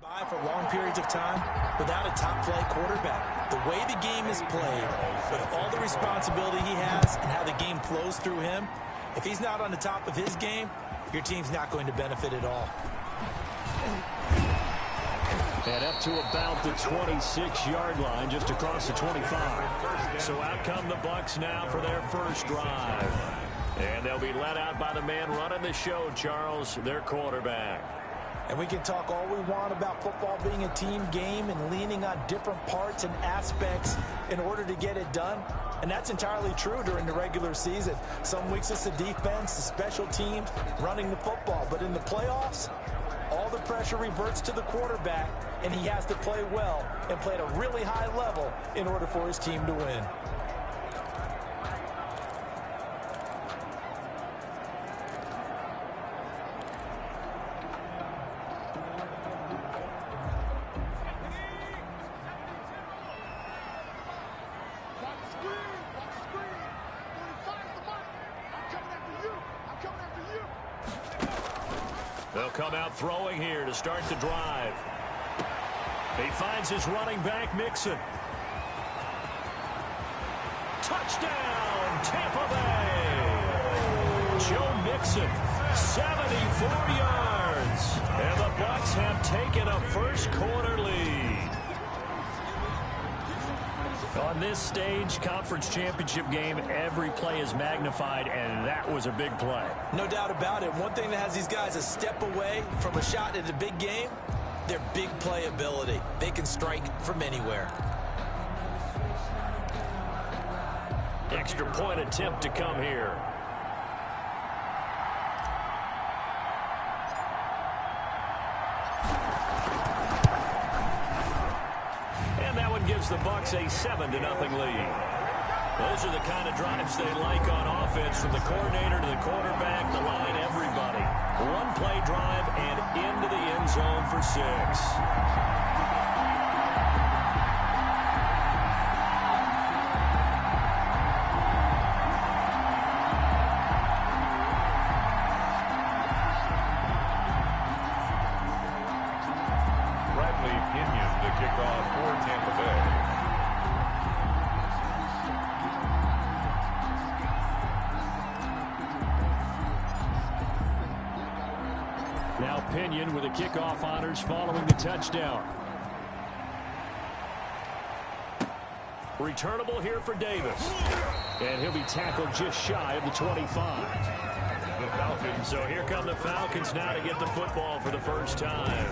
By for long periods of time without a top-flight quarterback. The way the game is played, with all the responsibility he has and how the game flows through him, if he's not on the top of his game, your team's not going to benefit at all. And up to about the 26-yard line, just across the 25. So out come the Bucs now for their first drive. And they'll be let out by the man running the show, Charles, their quarterback. And we can talk all we want about football being a team game and leaning on different parts and aspects in order to get it done. And that's entirely true during the regular season. Some weeks it's the defense, the special teams, running the football. But in the playoffs, all the pressure reverts to the quarterback, and he has to play well and play at a really high level in order for his team to win. They'll come out throwing here to start the drive. He finds his running back, Mixon. Touchdown, Tampa Bay! Joe Mixon, 74 yards. And the Bucs have taken a first-quarter lead. On this stage, conference championship game, every play is magnified, and that was a big play. No doubt about it. One thing that has these guys a step away from a shot at a big game, their big play ability. They can strike from anywhere. Extra point attempt to come here. Gives the Bucs a 7-0 lead. Those are the kind of drives they like on offense, from the coordinator to the quarterback, the line, everybody. One play drive and into the end zone for 6. Now Pinion with the kickoff honors following the touchdown. Returnable here for Davis. And he'll be tackled just shy of the 25. So here come the Falcons now to get the football for the first time.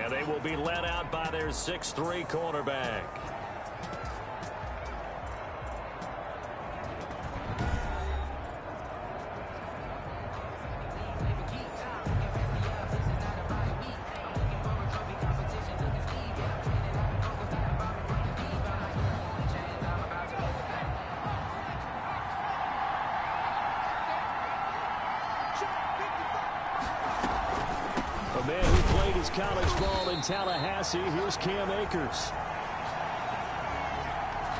And they will be led out by their 6'3" cornerback. A man who played his college ball in Tallahassee, here's Cam Akers.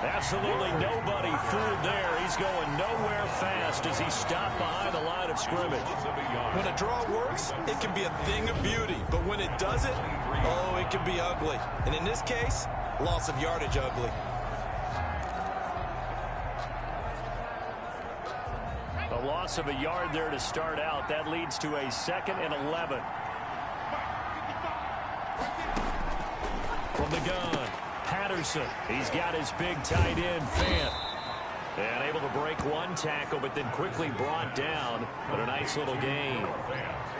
Absolutely nobody fooled there. He's going nowhere fast as he stopped behind the line of scrimmage. When a draw works, it can be a thing of beauty. But when it doesn't, oh, it can be ugly. And in this case, loss of yardage ugly. A loss of a yard there to start out. That leads to a 2nd and 11. From the gun, Patterson. He's got his big tight end, Fant. And able to break one tackle, but then quickly brought down. But a nice little gain.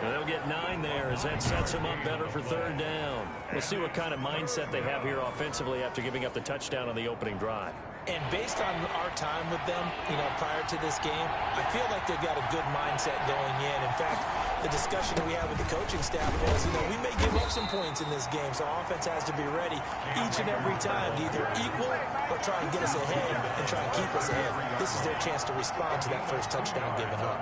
And they'll get 9 there as that sets them up better for 3rd down. We'll see what kind of mindset they have here offensively after giving up the touchdown on the opening drive. And based on our time with them, prior to this game, I feel like they've got a good mindset going in. In fact, the discussion that we had with the coaching staff was, we may give up some points in this game, so offense has to be ready each and every time to either equal or try and get us ahead and try and keep us ahead. This is their chance to respond to that first touchdown given up.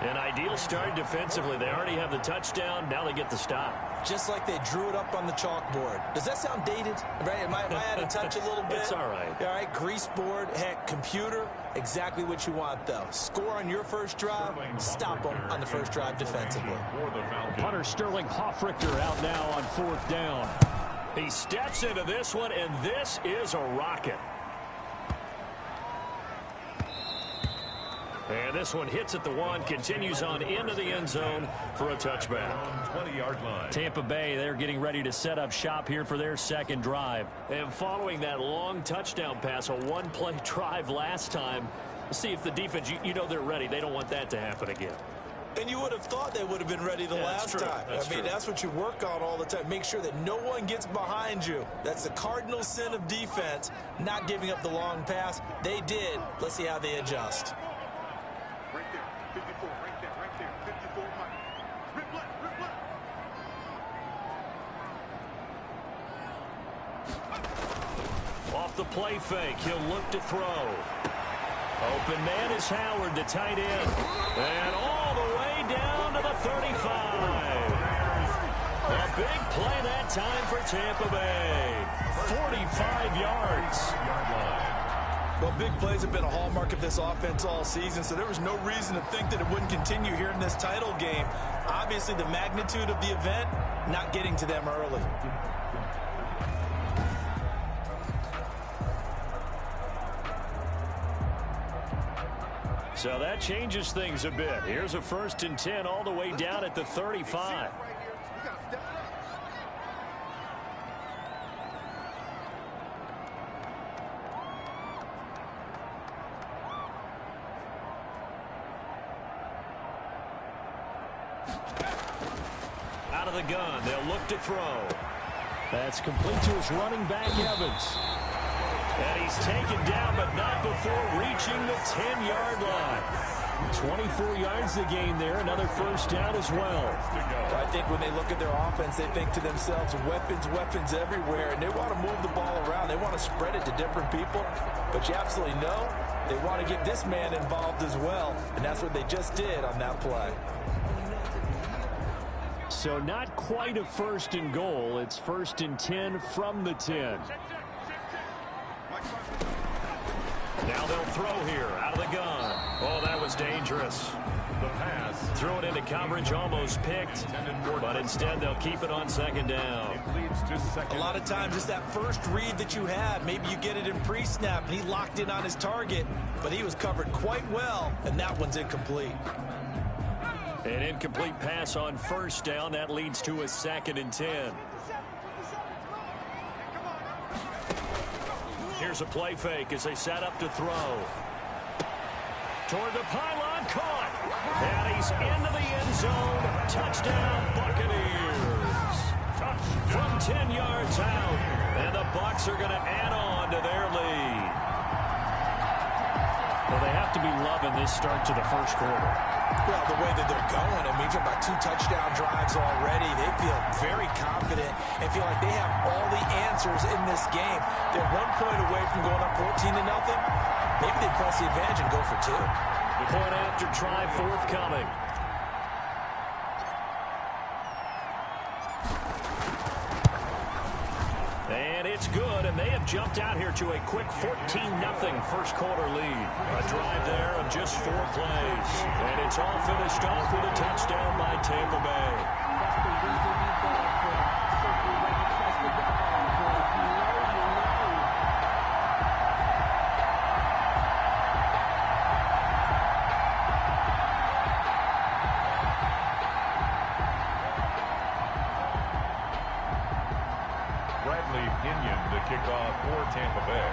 An ideal start defensively. They already have the touchdown. Now they get the stop. Just like they drew it up on the chalkboard. Does that sound dated? Right? Am I out of touch a little bit? It's all right. All right, grease board, heck, computer, exactly what you want, though. Score on your first drive, stop them on the first drive defensively. defensively. Punter Sterling Hoffrichter out now on 4th down. He steps into this one, and this is a rocket. And this one hits at the 1, continues on into the end zone for a touchback. 20-yard line. Tampa Bay, they're getting ready to set up shop here for their second drive. And following that long touchdown pass, a one-play drive last time, see if the defense, you know they're ready. They don't want that to happen again. And you would have thought they would have been ready the last time. I mean, that's what you work on all the time. Make sure that no one gets behind you. That's the cardinal sin of defense, not giving up the long pass. They did. Let's see how they adjust. Right there, 54, right there, 54, Mike. Rip left. Off the play fake, he'll look to throw. Open man is Howard, the tight end. And all the way down to the 35. A big play that time for Tampa Bay. 45 yards. Well, big plays have been a hallmark of this offense all season, so there was no reason to think that it wouldn't continue here in this title game. Obviously, the magnitude of the event, not getting to them early. So that changes things a bit. Here's a 1st and 10 all the way down at the 35. Out of the gun, they'll look to throw. That's complete to his running back, Evans. And he's taken down, but not before reaching the 10-yard line. 24 yards to gain there, another 1st down as well. I think when they look at their offense, they think to themselves, weapons everywhere, and they want to move the ball around. They want to spread it to different people, but you absolutely know they want to get this man involved as well, and that's what they just did on that play. So not quite a 1st and goal. It's 1st and 10 from the 10. Now they'll throw here out of the gun. Oh, that was dangerous. The pass. Threw it into coverage, almost picked, but instead they'll keep it on 2nd down. It leads to 2nd. A lot of times it's that first read that you have. Maybe you get it in pre-snap, and he locked in on his target, but he was covered quite well, and that one's incomplete. An incomplete pass on 1st down. That leads to a 2nd and 10. Here's a play fake as they set up to throw. Toward the pylon, caught. And he's into the end zone. Touchdown, Buccaneers. From 10 yards out. And the Bucs are going to add on to their lead. Well, they have to be loving this start to the 1st quarter. Well, the way that they're going, I mean, you're about 2 touchdown drives already. They feel very confident and feel like they have all the answers in this game. They're 1 point away from going up 14-0. Maybe they press the advantage and go for 2. The point after try forthcoming. And it's good, and they have jumped out here to a quick 14-0 1st quarter lead. A drive there of just 4 plays. And it's all finished off with a touchdown by Tampa Bay. Kickoff for Tampa Bay.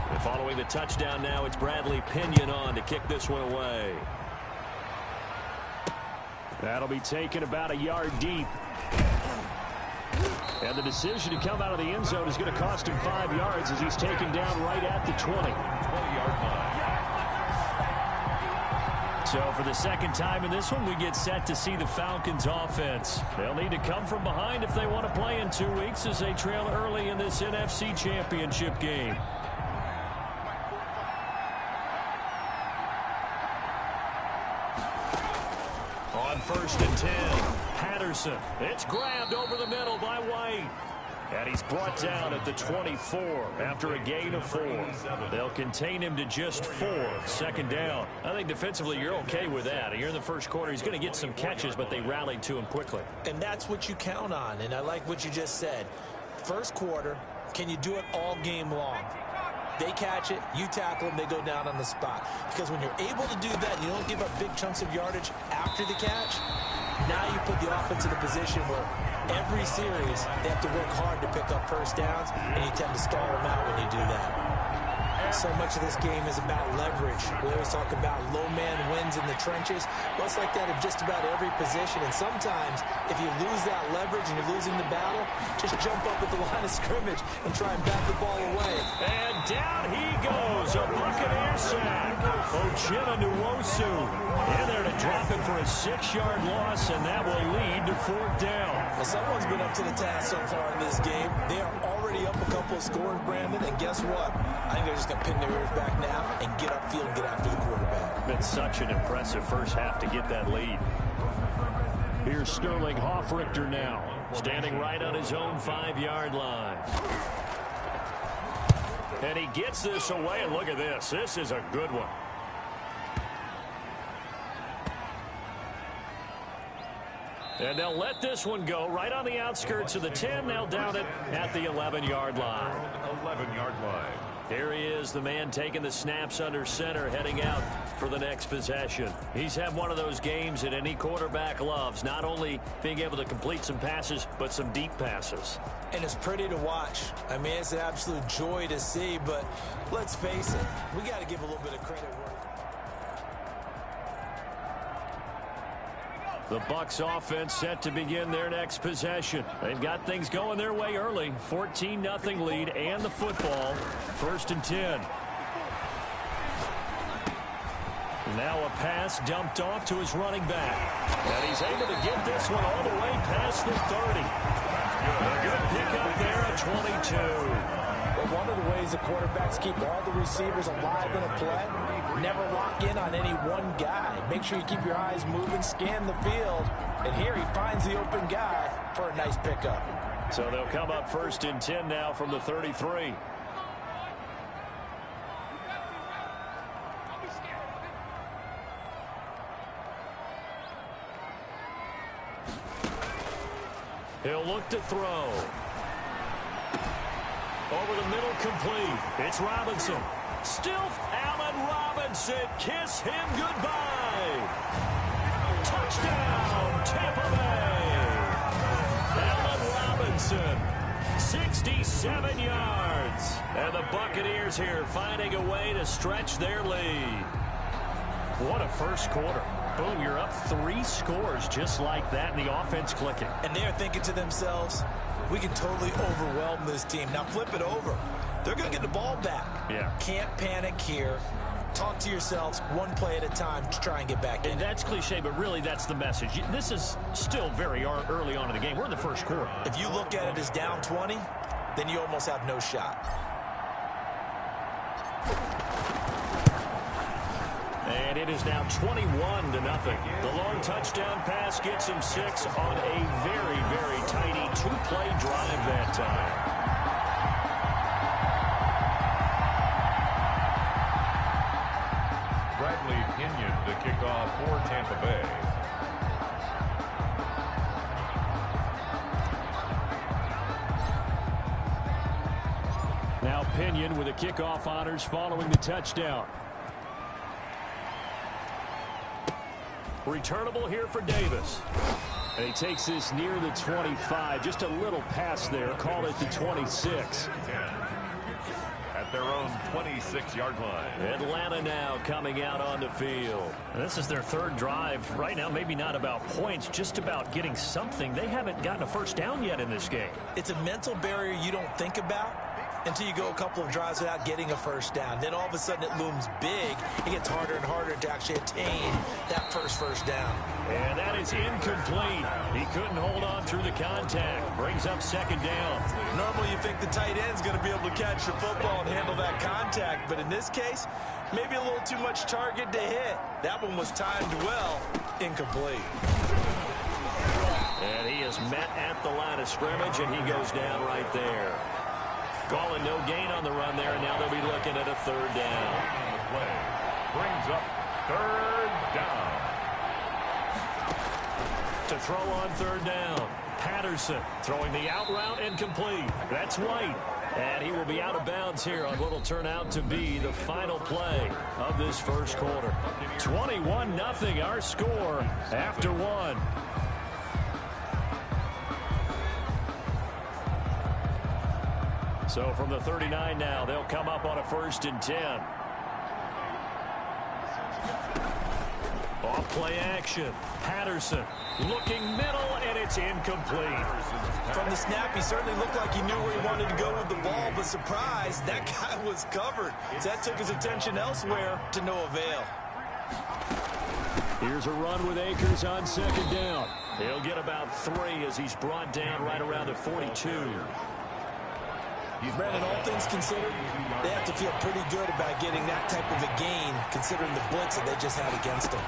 And following the touchdown now, it's Bradley Pinion on to kick this one away. That'll be taken about a yard deep. And the decision to come out of the end zone is going to cost him 5 yards as he's taken down right at the 20-yard line. So for the 2nd time in this one, we get set to see the Falcons offense. They'll need to come from behind if they want to play in 2 weeks as they trail early in this NFC Championship game. On 1st and 10, Patterson. It's grabbed over the middle by White. And he's brought down at the 24 after a gain of 4. They'll contain him to just 4. Second down. I think defensively you're okay with that. Here in the first quarter, he's going to get some catches, but they rallied to him quickly. And that's what you count on, and I like what you just said. First quarter, can you do it all game long? They catch it, you tackle them, they go down on the spot. Because when you're able to do that, and you don't give up big chunks of yardage after the catch, now you put the offense in a position where every series they have to work hard to pick up first downs, and you tend to stall them out when you do that. So much of this game is about leverage. We always talk about low man wins in the trenches. Well, it's like that in just about every position. And sometimes, if you lose that leverage and you're losing the battle, just jump up at the line of scrimmage and try and bat the ball away. And down he goes. A Buccaneer sack. Ochena Nwosu in there to drop it for a 6-yard loss, and that will lead to 4th down. Well, someone's been up to the task so far in this game. They are already up a couple of scores, Brandon, and guess what? I think they're just going to pin their ears back now and get upfield and get after the quarterback. Been such an impressive first half to get that lead. Here's Sterling Hoffrichter now, standing right on his own 5-yard line. And he gets this away, and look at this. This is a good one. And they'll let this one go right on the outskirts of the 10. They'll down it at the 11-yard line. 11-yard line. Here he is, the man taking the snaps under center, heading out for the next possession. He's had one of those games that any quarterback loves, not only being able to complete some passes, but some deep passes. And it's pretty to watch. I mean, it's an absolute joy to see, but let's face it, we got to give a little bit of credit where the Bucs offense set to begin their next possession. They've got things going their way early. 14-0 lead and the football. 1st and 10. Now a pass dumped off to his running back. And he's able to get this one all the way past the 30. A good pickup there at 22. But one of the ways the quarterbacks keep all the receivers alive in a play, never lock in on any one guy. Make sure you keep your eyes moving, scan the field, and here he finds the open guy for a nice pickup. So they'll come up 1st and 10 now from the 33. He'll look to throw. Over the middle, complete. It's Robinson. Still Allen Robinson. Kiss him goodbye. Touchdown, Tampa Bay. Allen Robinson, 67 yards. And the Buccaneers here finding a way to stretch their lead. What a first quarter. Boom, you're up 3 scores just like that, and the offense clicking. And they're thinking to themselves, we can totally overwhelm this team. Now flip it over. They're going to get the ball back. Yeah. Can't panic here. Talk to yourselves one play at a time to try and get back in. And that's cliche, but really that's the message. This is still very early on in the game. We're in the first quarter. If you look at it as down 20, then you almost have no shot. And it is now 21-0. The long touchdown pass gets him 6 on a very, very tidy 2-play drive that time. Bradley Pinion to kick off for Tampa Bay. Now Pinion with the kickoff honors following the touchdown. Returnable here for Davis. And he takes this near the 25. Just a little pass there. Call it the 26. At their own 26-yard line. Atlanta now coming out on the field. This is their 3rd drive. Right now, maybe not about points, just about getting something. They haven't gotten a first down yet in this game. It's a mental barrier you don't think about until you go a couple of drives without getting a first down. Then all of a sudden it looms big. It gets harder and harder to actually attain that first down. And that is incomplete. He couldn't hold on through the contact. Brings up 2nd down. Normally you think the tight end's going to be able to catch the football and handle that contact. But in this case, maybe a little too much target to hit. That one was timed well. Incomplete. And he is met at the line of scrimmage, and he goes down right there. Calling no gain on the run there, and now they'll be looking at a third down. The play brings up third down. To throw on third down, Patterson throwing the out route incomplete. That's White. And he will be out of bounds here on what will turn out to be the final play of this first quarter. 21-0 our score after one. So from the 39 now, they'll come up on a 1st and 10. Off play action. Patterson looking middle, and it's incomplete. From the snap, he certainly looked like he knew where he wanted to go with the ball, but surprise, that guy was covered. So that took his attention elsewhere to no avail. Here's a run with Akers on 2nd down. He'll get about 3 as he's brought down right around the 42. Brandon, all things considered, they have to feel pretty good about getting that type of a gain, considering the blitz that they just had against them.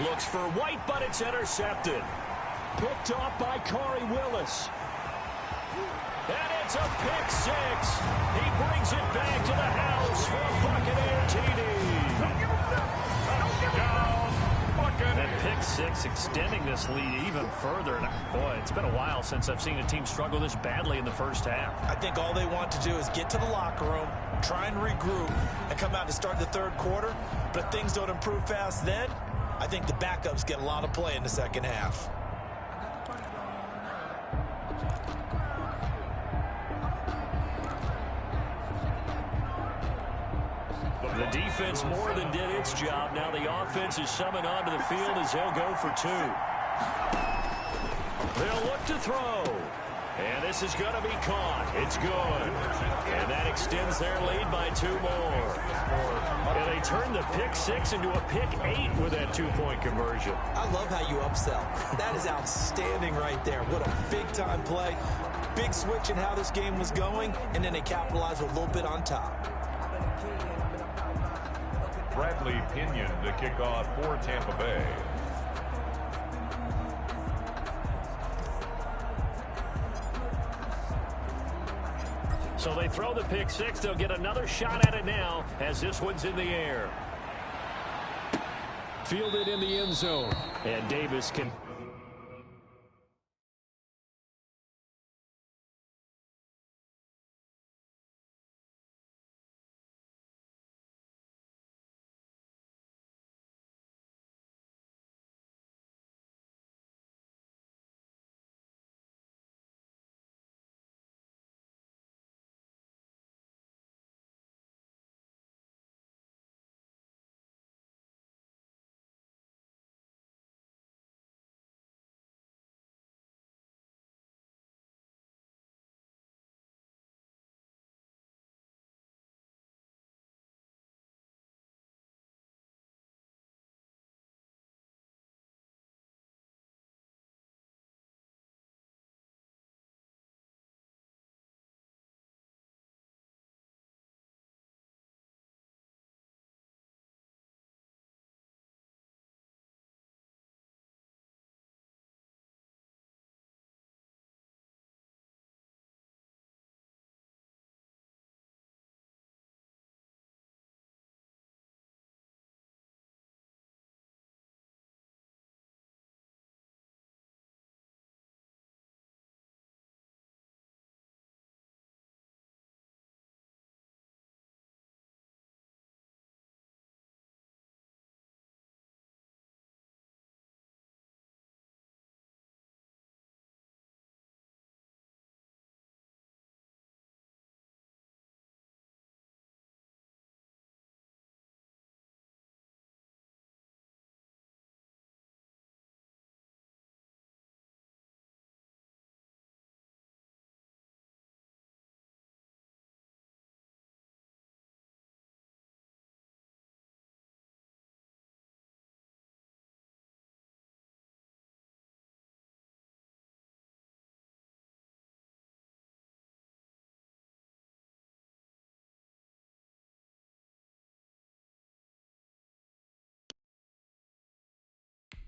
Looks for White, but it's intercepted. Picked off by Corey Willis. And it's a pick 6. He brings it back to the house for a Buccaneer TD. And pick 6 extending this lead even further. And boy, it's been a while since I've seen a team struggle this badly in the first half. I think all they want to do is get to the locker room, try and regroup, and come out to start the third quarter. But if things don't improve fast then, I think the backups get a lot of play in the second half. The defense more than did its job. Now the offense is summoned onto the field as they'll go for 2. They'll look to throw. And this is going to be caught. It's good. And that extends their lead by 2 more. And they turn the pick 6 into a pick 8 with that 2-point conversion. I love how you upsell. That is outstanding right there. What a big-time play. Big switch in how this game was going, and then they capitalized a little bit on top. Bradley Pinion to kick off for Tampa Bay. So they throw the pick 6. They'll get another shot at it now as this one's in the air. Fielded in the end zone. And Davis can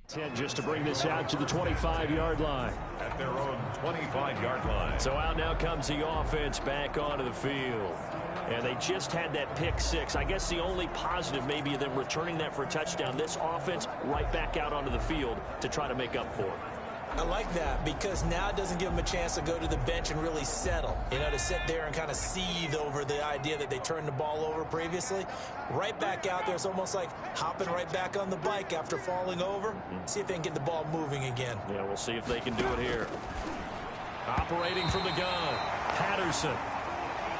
10 just to bring this out to the 25-yard line. At their own 25-yard line. So out now comes the offense back onto the field. And they just had that pick six. I guess the only positive maybe of them returning that for a touchdown. This offense right back out onto the field to try to make up for it. I like that because now it doesn't give them a chance to go to the bench and really settle. You know, to sit there and kind of seethe over the idea that they turned the ball over previously. Right back out there. It's almost like hopping right back on the bike after falling over. See if they can get the ball moving again. Yeah, we'll see if they can do it here. Operating from the gun, Patterson.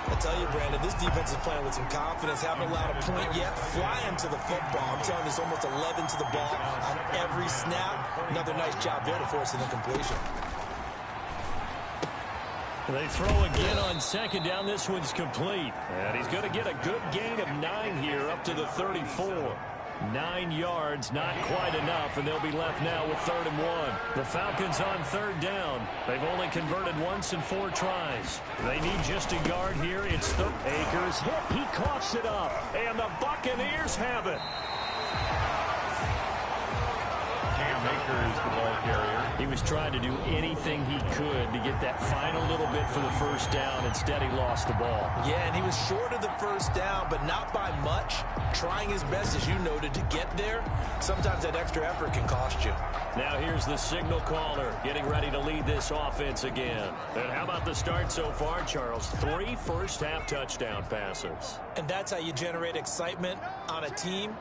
I tell you, Brandon, this defense is playing with some confidence. Haven't allowed a point yet. Flying to the football. I'm telling you, it's almost 11 to the ball on every snap. Another nice job there to force an incompletion. They throw again on second down. This one's complete. And he's going to get a good gain of 9 here up to the 34. 9 yards, not quite enough, and they'll be left now with 3rd and 1. The Falcons on 3rd down. They've only converted once in 4 tries. They need just a yard here. It's the Akers hit. He coughs it up, and the Buccaneers have it. Cam Akers, the ball carrier. He was trying to do anything he could to get that final little bit for the first down. Instead, he lost the ball. Yeah, and he was short of the first down, but not by much. Trying his best, as you noted, to get there. Sometimes that extra effort can cost you. Now here's the signal caller getting ready to lead this offense again. And how about the start so far, Charles? 3 first-half touchdown passes. And that's how you generate excitement on a team.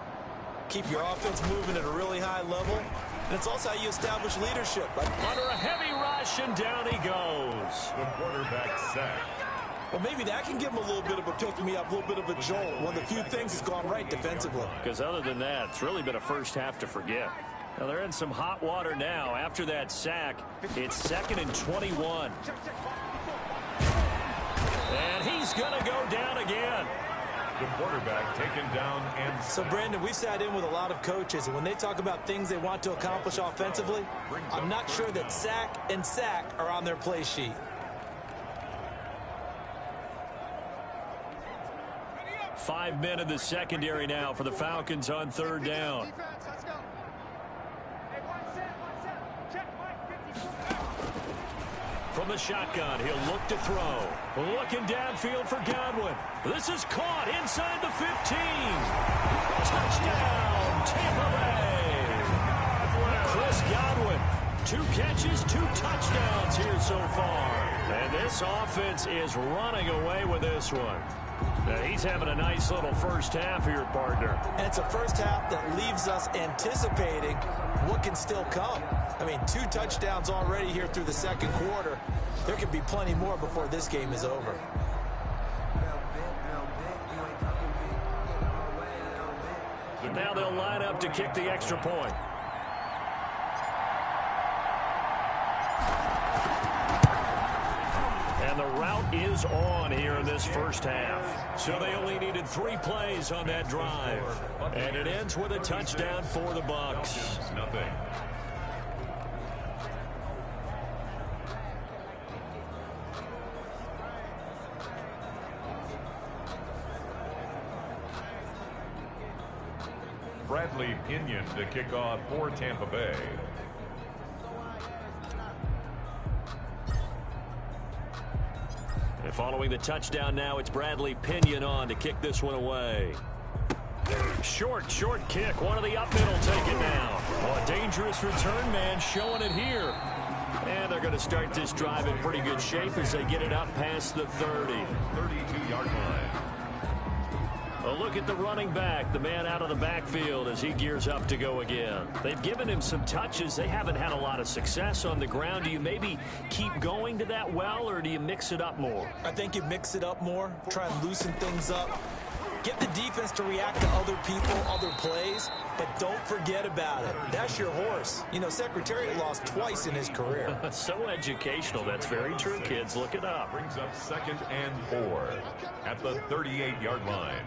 Keep your offense moving at a really high level. And it's also how you establish leadership. Under a heavy rush, and down he goes. The quarterback sack. Well, maybe that can give him a little bit of a pick-me-up, a little bit of a jolt. One of the few things that's gone right defensively. Because other than that, it's really been a first half to forget. Now, they're in some hot water now. After that sack, it's 2nd and 21. And he's going to go down again. The quarterback taken down and so, Brandon, we've sat in with a lot of coaches, and when they talk about things they want to accomplish offensively, I'm not sure that sack and sack are on their play sheet. Five men in the secondary now for the Falcons on 3rd down. From the shotgun, he'll look to throw. Looking downfield for Godwin. This is caught inside the 15. Touchdown, Tampa Bay. Chris Godwin, 2 catches, 2 touchdowns here so far. And this offense is running away with this one. Now he's having a nice little first half here, partner. And it's a first half that leaves us anticipating what can still come. I mean, 2 touchdowns already here through the 2nd quarter. There could be plenty more before this game is over. Now they'll line up to kick the extra point. And the route is on here in this first half. So they only needed 3 plays on that drive. And it ends with a touchdown for the Bucs. nothing. Bradley Pinion to kick off for Tampa Bay. And following the touchdown now, it's Bradley Pinion on to kick this one away. Short kick. One of the up middle taken now. Oh, a dangerous return man showing it here. And they're going to start this drive in pretty good shape as they get it up past the 30. 32-yard line. A look at the running back, the man out of the backfield as he gears up to go again. They've given him some touches. They haven't had a lot of success on the ground. Do you maybe keep going to that well, or do you mix it up more? I think you mix it up more, try and loosen things up. Get the defense to react to other people, other plays, but don't forget about it. That's your horse. You know, Secretariat lost twice in his career. So educational. That's very true, kids. Look it up. Brings up 2nd and 4 at the 38-yard line.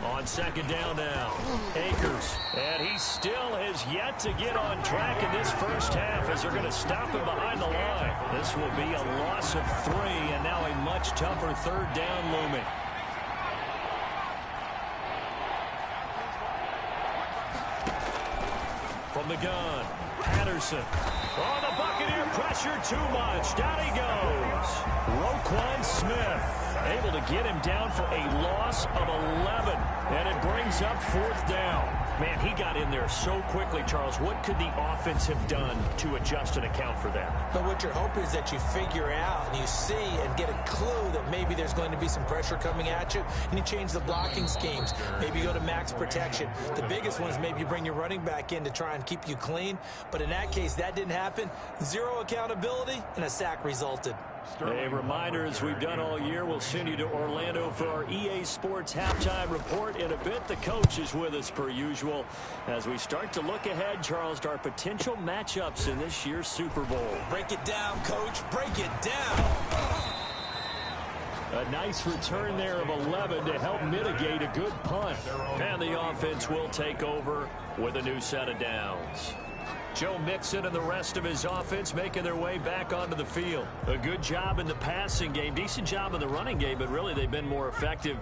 On 2nd down now, Akers. And he still has yet to get on track in this first half as they're going to stop him behind the line. This will be a loss of 3, and now a much tougher 3rd down looming. the gun. Patterson. Oh, the Buccaneer pressure too much. Down he goes. Roquan Smith able to get him down for a loss of 11. And it brings up 4th down. Man, he got in there so quickly, Charles. What could the offense have done to adjust and account for that? But what you're hoping is that you figure out and you see and get a clue that maybe there's going to be some pressure coming at you, and you change the blocking schemes. Maybe you go to max protection. The biggest one is maybe you bring your running back in to try and keep you clean. But in that case, that didn't happen. 0 accountability, and a sack resulted. A reminder, as we've done all year, we'll send you to Orlando for our EA Sports halftime report in a bit. The coach is with us per usual as we start to look ahead, Charles, to our potential matchups in this year's Super Bowl. Break it down, Coach. Break it down. A nice return there of 11 to help mitigate a good punt. And the offense will take over with a new set of downs. Joe Mixon and the rest of his offense making their way back onto the field. A good job in the passing game, decent job in the running game, but really they've been more effective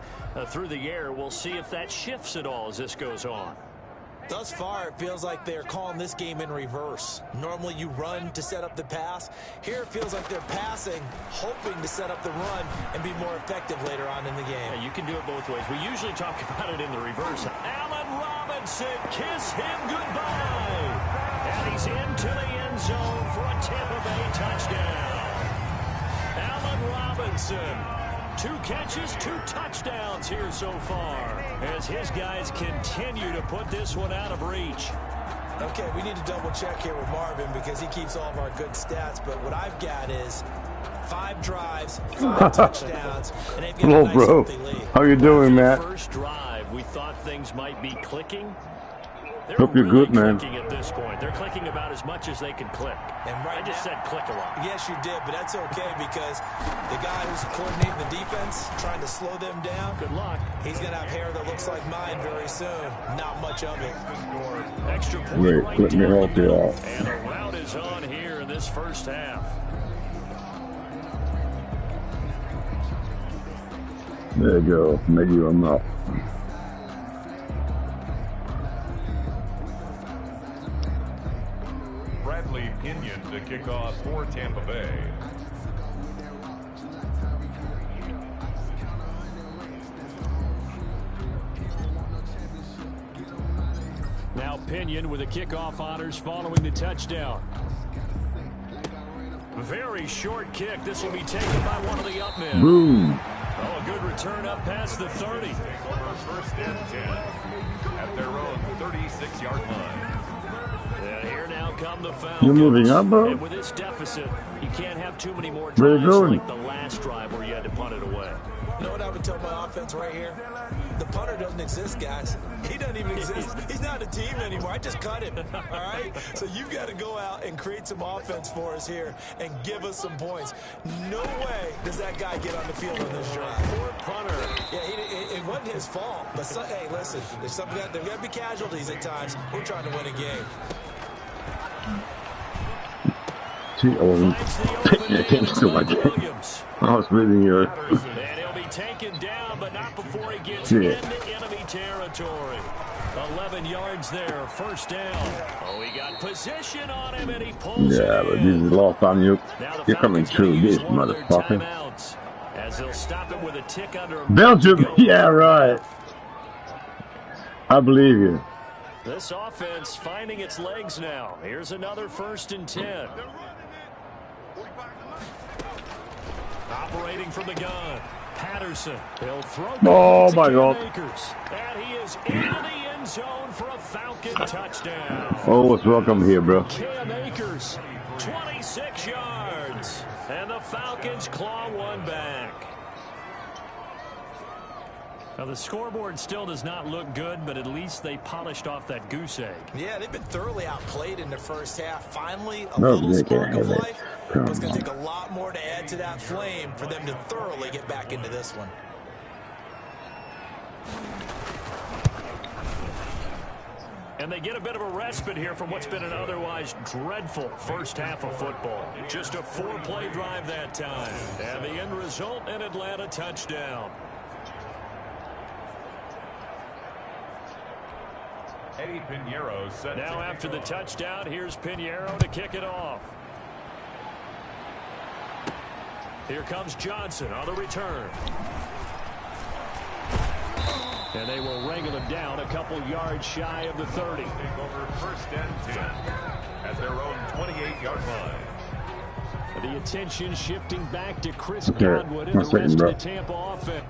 through the air. We'll see if that shifts at all as this goes on. Thus far, it feels like they're calling this game in reverse. Normally you run to set up the pass. Here it feels like they're passing, hoping to set up the run and be more effective later on in the game. Yeah, you can do it both ways. We usually talk about it in the reverse. Allen Robinson, kiss him goodbye. And he's into the end zone for a Tampa Bay touchdown. Allen Robinson, 2 catches, 2 touchdowns here so far as his guys continue to put this one out of reach. Okay, we need to double check here with Marvin because he keeps all of our good stats, but what I've got is 5 drives, 5 touchdowns, and they've got a nice healthy lead. How you doing, Matt? First drive, we thought things might be clicking. They're Hope you're really good, man. clicking at this point. They're clicking about as much as they can click. And right I just said click a lot. Yes, you did, but that's okay because the guy who's coordinating the defense, trying to slow them down, Good luck. he's going to have hair that looks like mine very soon. Not much of it. Extra point Wait, right let me down help the you middle. out. And a route is on here in this first half. There you go. Maybe I'm not. Bradley Pinion to kick off for Tampa Bay. Now Pinion with the kickoff honors following the touchdown. Very short kick. This will be taken by one of the up men. Boom. Oh, a good return up past the 30. First and 10 at their own 36-yard line. And here now come the Falcons. You're moving up, bro? And with this deficit, you can't have too many more Where you drives going? like the last drive where you had to punt it away. You know what I would tell my offense right here? The punter doesn't exist, guys. He doesn't even exist. He's not a team anymore. I just cut him, all right? So you've got to go out and create some offense for us here and give us some points. No way does that guy get on the field on this drive. Poor punter. Yeah, it wasn't his fault. But, hey, listen, there's got to be casualties at times. We're trying to win a game. See, I wasn't paying attention to my game. I was reading your. And he'll be taken down, but not before he gets Yeah. into enemy territory. 11 yards there, first down. Oh, he got position on him, and he pulls Yeah, it but in. this is the last time you're Now coming Falcons through gonna this, use one of their motherfucker. timeouts as they'll stop it with a tick under a Belgium, minute to go. yeah, right. I believe you. This offense finding its legs now. Here's another 1st and 10. Operating from the gun. Patterson. He'll throw. Oh, my God. Akers. And he is into the end zone for a Falcon touchdown. Always welcome here, bro. Cam Akers, 26 yards. And the Falcons claw one back. Now, the scoreboard still does not look good, but at least they polished off that goose egg. Yeah, they've been thoroughly outplayed in the first half. Finally, a No, little they spark can't of have it. life. But it's going to take a lot more to add to that flame for them to thoroughly get back into this one. And they get a bit of a respite here from what's been an otherwise dreadful first half of football. Just a 4-play drive that time. And the end result, an Atlanta touchdown. Eddie Pinheiro set Now after the touchdown, here's Pinheiro to kick it off. Here comes Johnson on the return. And they will wrangle him down a couple yards shy of the 30. Take over first and 10 at their own 28-yard line. The attention shifting back to Chris Godwin and the rest of the Tampa offense.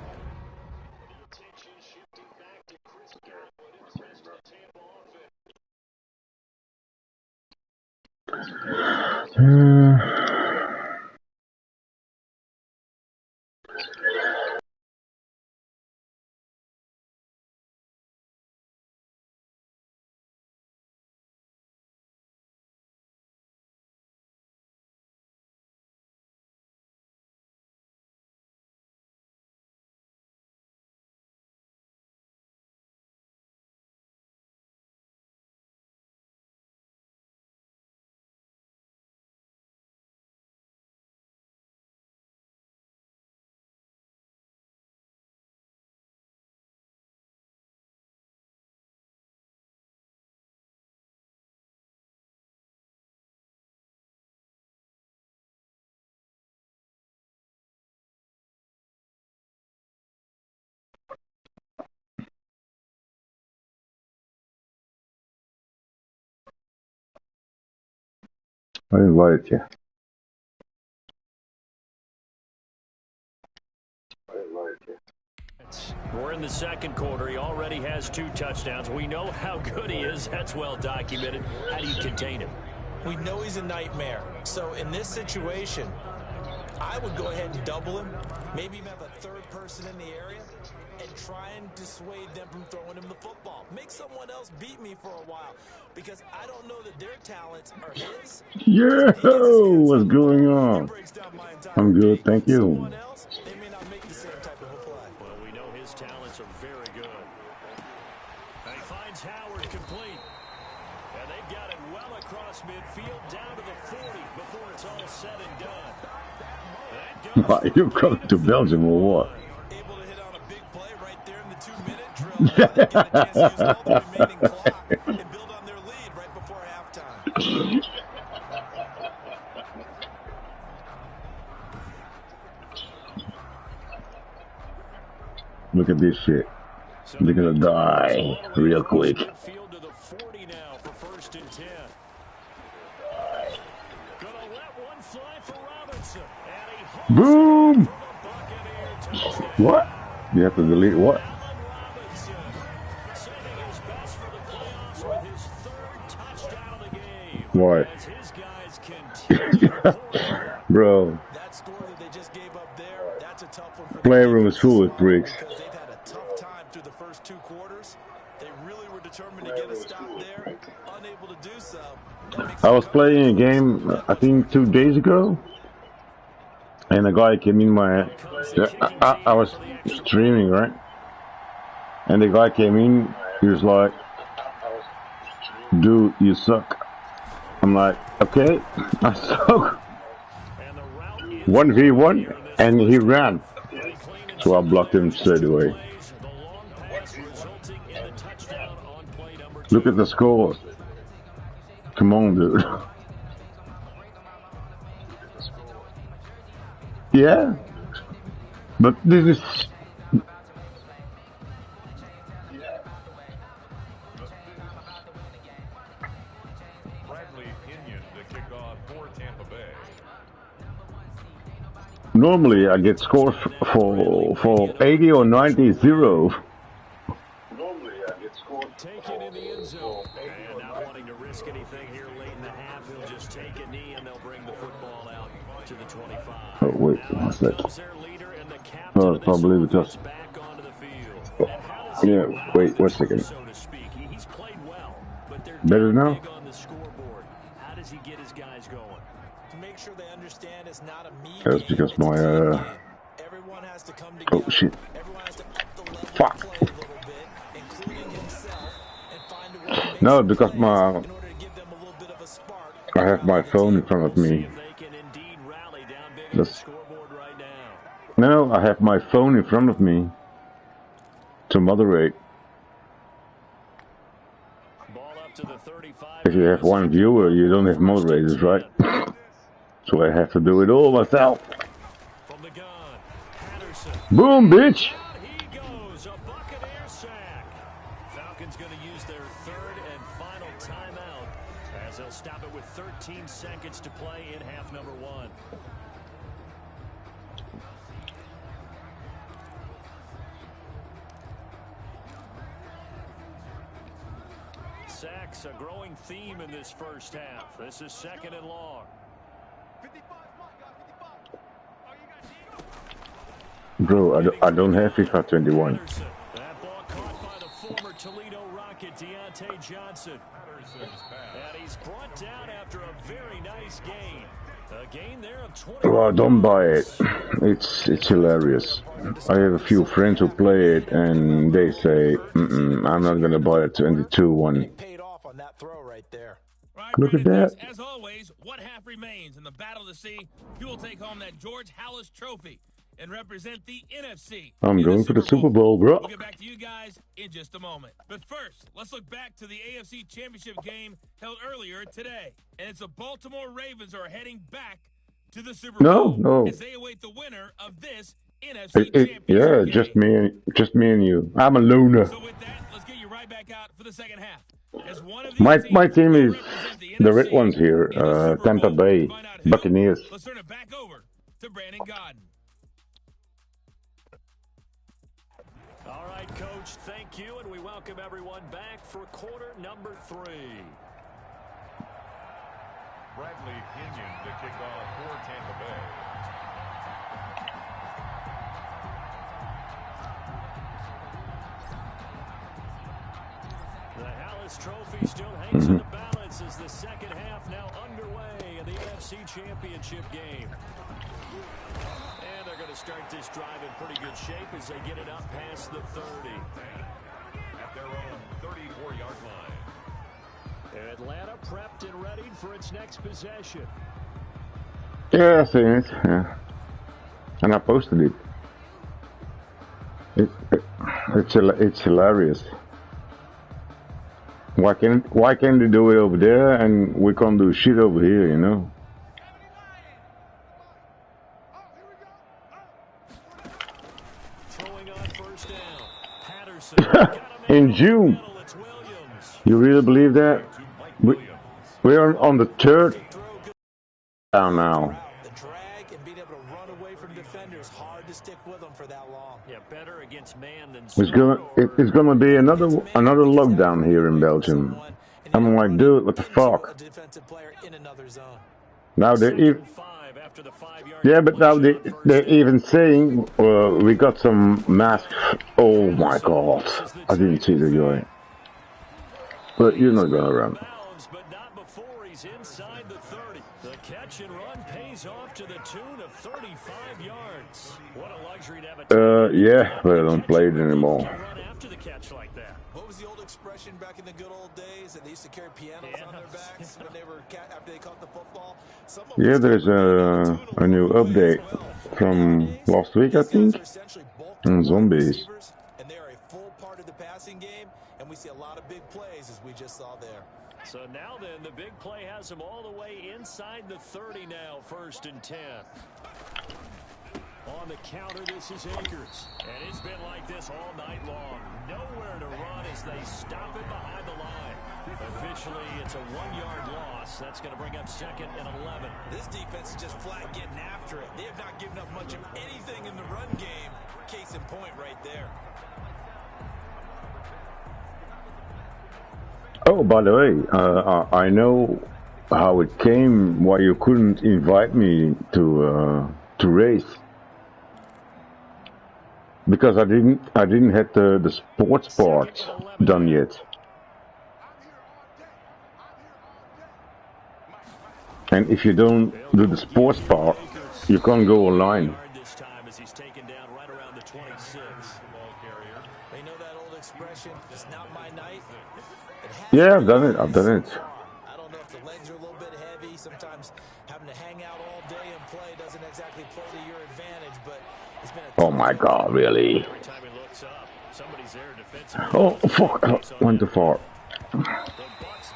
I invited you. We're in the second quarter. He already has 2 touchdowns. We know how good he is. That's well documented. How do you contain him? We know he's a nightmare. So in this situation, I would go ahead and double him. Maybe even have a third person in the area and try and dissuade them from throwing him the football. Make someone else beat me for a while because I don't know that their talents are his. Yo, what's going on? I'm good, thank you. They may not make the same type of a play. Well, we know his talents are very good. And he finds Howard complete. And they've got it well across midfield down to the 40 before it's all said and done. What, you come to Belgium or what? Able to hit on a big play right there in the 2-minute drill. Now they get a chance to use all the remaining clock and build on their lead right before halftime. Look at this shit. They're gonna die real quick. Field to the 40 now for first and 10. Gonna let one fly for Robinson. And he Boom! Buccaneer What? You have to delete what? Robinson saving his best for the playoffs with his 3rd touchdown of the game. Why? As his guys continue to pour. Bro, That score that they just gave up there, that's a tough one for the playroom is defense full to with bricks. swallow because they've had a tough time through the first 2 quarters. They really were determined to get a stop there, unable to do so. That makes I it was playing a game, I think 2 days ago, and a guy came in my... I was streaming, right? And the guy came in, he was like, dude, you suck. I'm like, okay, I suck. 1v1, and he ran. So I blocked him straight away. Look at the score. Come on, dude. Yeah. But this is... Bradley Pinion to kick off for Tampa Bay. Normally I get scores for 80 or 90, 0. Taken in the end zone. And not wanting to risk anything here late in the half, he'll just take a knee and they'll bring the football out to the 25. Oh wait, what's that? Oh, probably because... Back onto the field. Yeah, wait, 1 second. So to speak. He's played well, but they're Better now? big on the scoreboard. How does he get his guys going? to make sure they understand it's not a me That's game, because it's a my, team game. Everyone has to come together. oh shit. Everyone has to up the level of Fuck. play a little bit, including himself, and find a way to make No, some because plays my... in order to give them a little bit of a spark. I have my phone in front of me. If they can indeed rally down big on the That's... scoreboard right now. No, I have my phone in front of me to moderate. to the 35. If you have one viewer, you don't have moderators, right? So I have to do it all myself. From the gun, Patterson. Boom, bitch! He goes, a Buccaneer sack. Falcons going to use their third and final timeout as they'll stop it with 13 seconds to play in half number 1. Sacks, a growing theme in this first half. This is 2nd and long. 55, Bro, I don't have FIFA 21. That ball caught by the former Toledo Rocket, Deontay Johnson. And he's brought down after a very nice gain. A gain there of 20. Well, don't buy it. It's hilarious. I have a few friends who play it, and they say, I'm not gonna buy a 22 one. Paid off on that throw right there. Right, Look at Brandon, that. As always, what half remains in the battle to see who will take home that George Halas Trophy and represent the NFC. I'm in going for the Super Bowl, bro. We'll get back to you guys in just a moment. But first, let's look back to the AFC Championship game held earlier today. And it's the Baltimore Ravens who are heading back to the Super Bowl No. as they await the winner of this NFC Championship Yeah, game. just me and you. I'm a loner. So with that, let's get you right back out for the second half. As one of these My team will is represent the the NFC red ones here, in the Super Tampa Bowl. Bay To find out who, Buccaneers. Let's turn it back over to Brandon Godden. All right, Coach, thank you, and we welcome everyone back for quarter number 3. Bradley Pinion to kick off for Tampa Bay. The Halas Trophy still hangs in the balance as the second half now underway in the NFC Championship game. And they're going to start this drive in pretty good shape as they get it up past the 30. At their own 34-yard line. Atlanta prepped and ready for its next possession. Yeah, I see it. Yeah. And I posted it. It's hilarious. Why can't they do it over there and we can't do shit over here, you know? Throwing on first down. Patterson. In June. You really believe that? We're on the 3rd down now. The drag and being able to run away from defenders, hard to stick with them for that long. Yeah, better against man than It's gonna be another lockdown here in Belgium. I'm like, dude, what the fuck? A defensive player in another zone. Now but now they're even saying we got some masks. Oh my god, I didn't see the guy. But you're not gonna run. But not before he's inside the 30. The catch and run pays off to the tune of 35 yards. What a luxury to have a yeah, but I don't play it anymore. run after the catch like that. What was the old expression back in the good old days that they used to carry pianos on their backs when they were after they caught the football? Yeah, there's a new update from last week, I think, on zombies. And they are a full part of the passing game, and we see a lot of big plays as we just saw there. So now then, the big play has him all the way inside the 30 now, 1st and 10. On the counter, this is Akers. And it's been like this all night long. Nowhere to run as they stop it behind the line. Officially, it's a 1-yard loss. That's going to bring up 2nd and 11. This defense is just flat getting after it. They have not given up much of anything in the run game. Case in point right there. Oh, by the way, I know how it came. Why you couldn't invite me to race? Because I didn't have the sports part done yet. And if you don't do the sports part, you can't go online. This time as he's taken down right around the 26. They know that old expression, it's not my night. Yeah, I've done it. I don't know if the legs are a little bit heavy. Sometimes having to hang out all day and play doesn't exactly play to your advantage, but it's been a Oh my god, really? Every time he looks up, somebody's there defensively. Oh, fuck, I went too far. The Bucs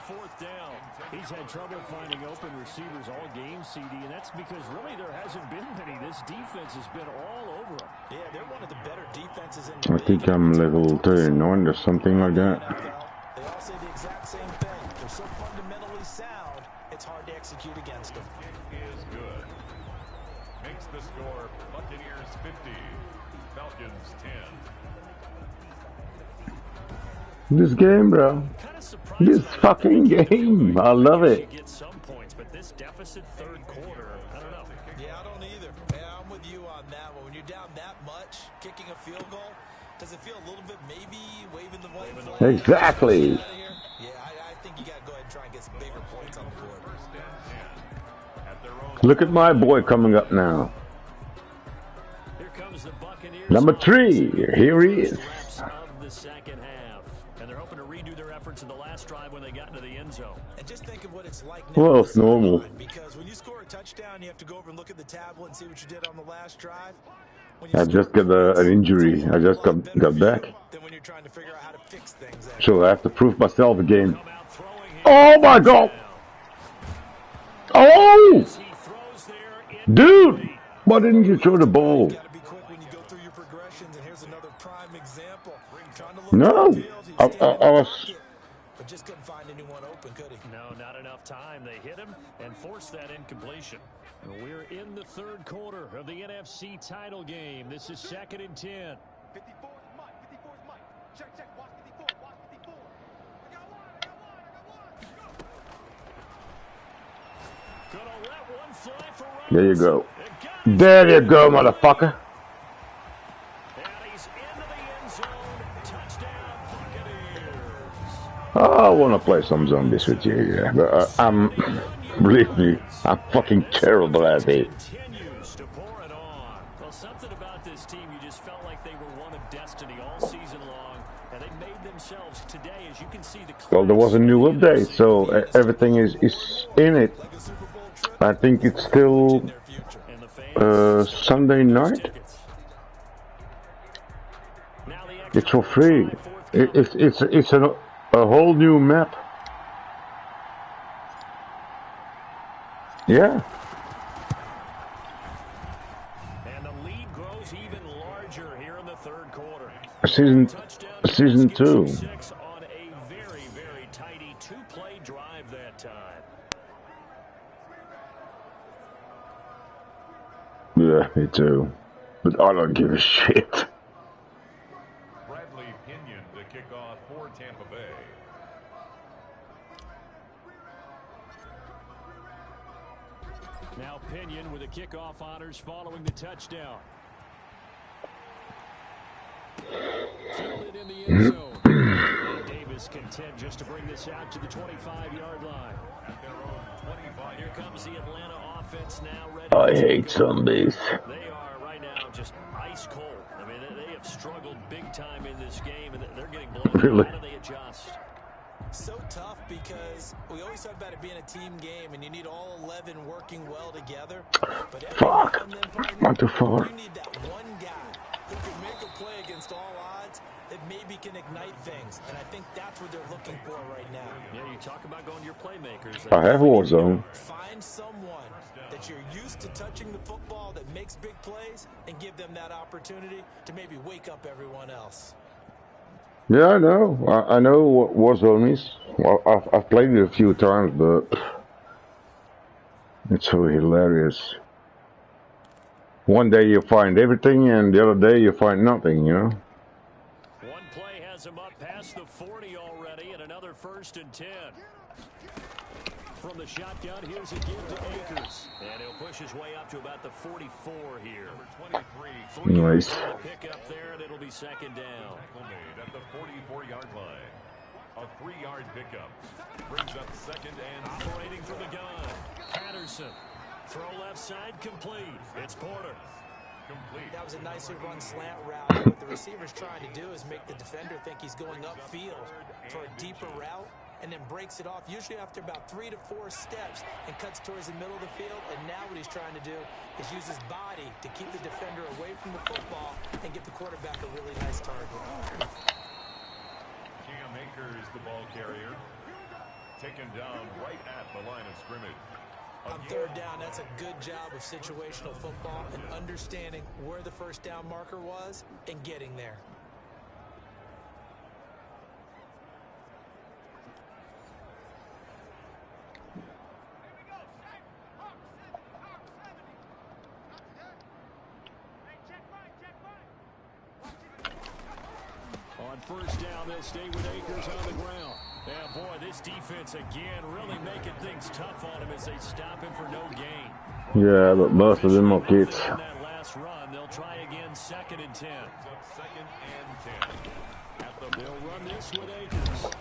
fourth down. He's had trouble finding open receivers all game, CD, and that's because really there hasn't been many. This defense has been all over them. Yeah, they're one of the better defenses in the I think I'm level 39 or something like that. They all say the exact same thing. They're so fundamentally sound, it's hard to execute against them. It is good. Makes the score Buccaneers 50, Falcons 10. This game, bro. This fucking game. I love it. Get some points, but this deficit third quarter, I don't know. Yeah, I don't either. Yeah, I'm with you on that one. When you're down that much, kicking a field goal, does it feel a little bit maybe waving the white flag? Exactly. Yeah, I think you got to go ahead and try and get some bigger points on the board. Look at my boy coming up now. Here comes the Buccaneers. Number 3. Here he is. Of the second half. And they're hoping to redo their efforts in the last drive when they got into the end zone. And just think of what it's like now. Well, it's normal. Because when you score a touchdown, you have to go over and look at the tablet and see what you did on the last drive. I just got an injury. I just got back. Then when you're trying to figure out how to fix things. So I have to prove myself again. Oh my god! Oh! Dude! Why didn't you throw the ball? No! I was... But just couldn't find anyone open, could he? No, not enough time. They hit him and forced that incompletion. And we're in the third quarter of the NFC title game. This is 2nd and 10. 54 is Mike. 54 is Mike. Check, watch 54, watch 54. I got one. Gonna let one fly for Rose. There you go. There you go, motherfucker. And he's into the end zone. Touchdown, Buccaneers. I want to play some zombies with you, yeah. But believe me, I'm fucking terrible at it. Continues to pour it on. Well, something about this team, you just felt like they were one of destiny all season long, and they made themselves today, as you can see. Well, there was a new update, so everything is in it. I think it's still Sunday night. It's for free. It's a whole new map. Yeah. And the lead grows even larger here in the third quarter. Season 2. On a very, very tidy two-play drive that time. Yeah, me too. But I don't give a shit. Bradley Pinion to kick off for Tampa Bay. Now Pinion with the kickoff honors following the touchdown. Fielded in the end zone. And Davis content just to bring this out to the 25-yard line. At their own 25. Here comes the Atlanta offense now ready. I hate zombies. They are right now just ice cold. I mean, they have struggled big time in this game, and they're getting blown. Really? How do they adjust? So tough because we always talk about it being a team game and you need all 11 working well together. But Fuck. Not too far. You need that one guy who can make a play against all odds that maybe can ignite things. And I think that's what they're looking for right now. Yeah, you talk about going to your playmakers. I have Warzone. Find someone that you're used to touching the football that makes big plays and give them that opportunity to maybe wake up everyone else. Yeah, I know. I know what Warzone is. Well, I've played it a few times, but it's so hilarious. One day you find everything, and the other day you find nothing, you know? One play has him up past the 40 already, and another 1st and 10. From the shotgun, here's a give to Akers. And he'll push his way up to about the 44 here. Number 23. Nice. Pick up there, and it'll be 2nd down. Tackle made at the 44-yard line. A 3-yard pickup. Brings up 2nd and Operating from the gun. Patterson. Throw left side complete. It's Porter. complete. That was a nicely run slant route. What the receiver's trying to do is make the defender think he's going upfield for a deeper route, and then breaks it off, usually after about 3 to 4 steps, and cuts towards the middle of the field. And now what he's trying to do is use his body to keep the defender away from the football and get the quarterback a really nice target. Cam Akers, the ball carrier. taken down right at the line of scrimmage. On third down, that's a good job of situational football and understanding where the first down marker was and getting there. On first down, they'll stay with Akers on the ground. Yeah, boy, this defense again really making things tough on him as they stop him for no gain. Yeah, but most of them are kids. On that last run, they'll try again 2nd and 10. Second and 10. They'll run this with Akers.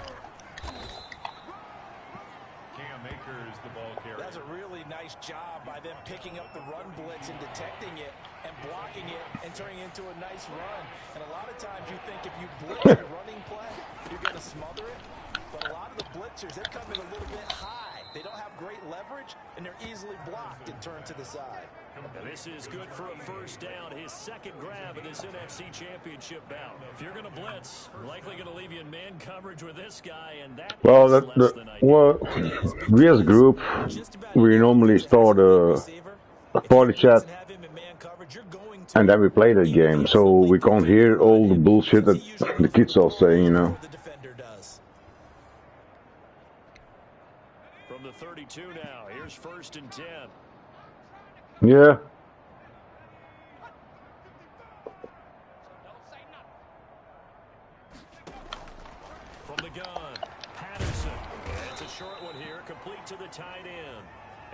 Cam Akers, the ball carrier. That's a really nice job by them picking up the run blitz and detecting it and blocking it and turning it into a nice run. And a lot of times you think if you blitz a running play, you're going to smother it. But a lot of the blitzers, they come in a little bit high. They don't have great leverage, and they're easily blocked and turned to the side. Now this is good for a first down. His second grab in this NFC Championship bout. If you're going to blitz, you're likely going to leave you in man coverage with this guy, and that Well, is less than ideal. well, we as a group, we normally start a party chat, and then we play that game, so we can't hear all the bullshit that the kids are saying, you know. From the 32 now, here's 1st and 10. Yeah. From the gun, Patterson. It's a short one here, complete to the tight end.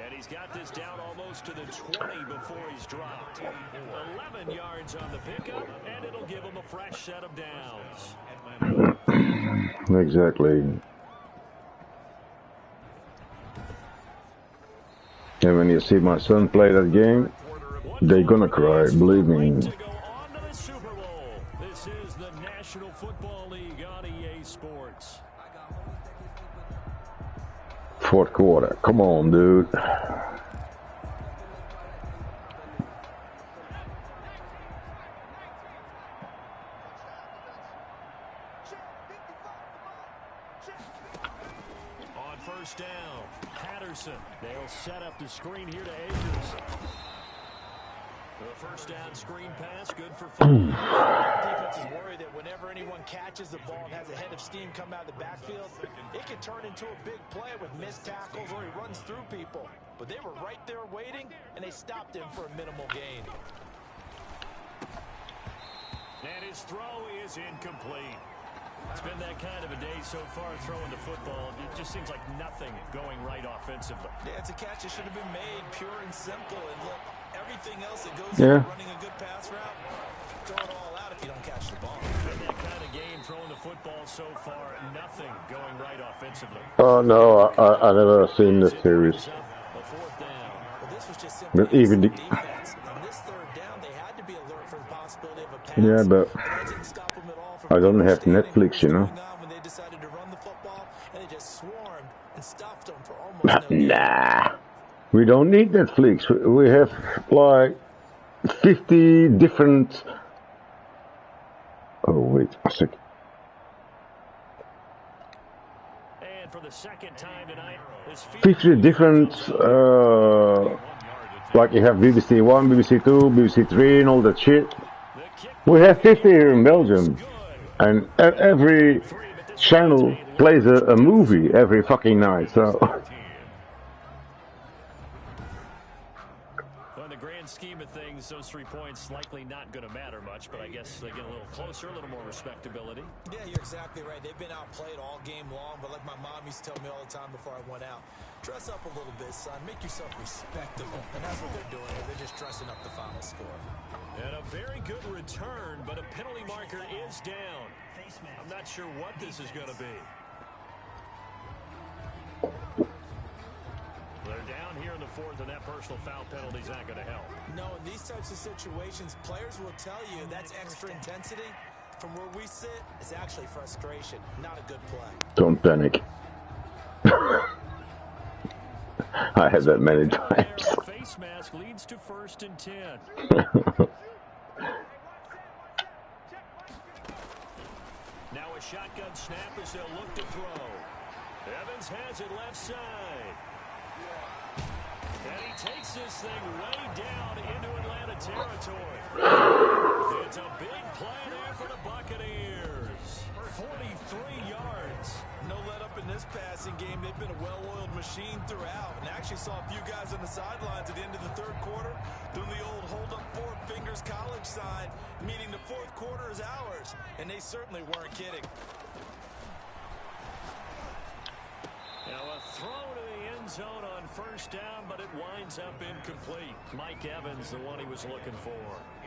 And he's got this down almost to the 20 before he's dropped. 11 yards on the pickup, and it'll give him a fresh set of downs. Exactly. And when you see my son play that game, they're gonna cry, believe me. To go on to the Super Bowl. This is the National Football League on EA Sports. Fourth quarter. Come on, dude. On first down, Patterson. They'll set up the screen here to Akers. The first down screen pass, good for 5. Defense is worried that whenever anyone catches the ball and has a head of steam come out of the backfield, it can turn into a big play with missed tackles or he runs through people. But they were right there waiting, and they stopped him for a minimal gain. And his throw is incomplete. It's been that kind of a day so far throwing the football. It just seems like nothing going right offensively. Yeah, it's a catch that should have been made, pure and simple. And look, everything else that goes into running a good pass route, throw it all out if you don't catch the ball. In that kind of game, throwing the football so far, nothing going right offensively. Oh no, I never seen this series. Well, this was just simply But even defense. On this third down, they had to be alert for the possibility of a pass. yeah, but That didn't stop them at all from I don't have understanding Netflix, you know. what was going on when they decided to run the football, and they just swarmed and stuffed them for almost no gain. Nah, we don't need Netflix. We have like 50 different. Oh wait a sec. And for the second time tonight, this 50 different. Like you have BBC 1, BBC 2, BBC 3, and all that shit. We have 50 here in Belgium, and every channel plays a movie every fucking night. So. In the grand scheme of things, those 3 points likely not going to matter much, but I guess they get a little closer, a little more respectability. Yeah, you're exactly right. They've been outplayed all game long, but like my mom used to tell me all the time before I went out, dress up a little bit, son. Make yourself respectable. And that's what they're doing. They're just dressing up the final score. And a very good return, but a penalty marker is down. I'm not sure what this is going to be. They're down here in the 4th, and that personal foul penalty is not going to help. No, in these types of situations, players will tell you that's extra intensity. From where we sit, it's actually frustration, not a good play. Don't panic. I had that many times. Face mask leads to 1st and 10. Now a shotgun snap as they'll look to throw. Evans has it left side. And he takes this thing way down into Atlanta territory. It's a big play there for the Buccaneers. 43 yards. No let up in this passing game. They've been a well-oiled machine throughout. And actually saw a few guys on the sidelines at the end of the third quarter doing the old hold up four fingers college sign, meaning the fourth quarter is ours. And they certainly weren't kidding. Now a throw to the end zone on first down, but it winds up incomplete. Mike Evans, the one he was looking for.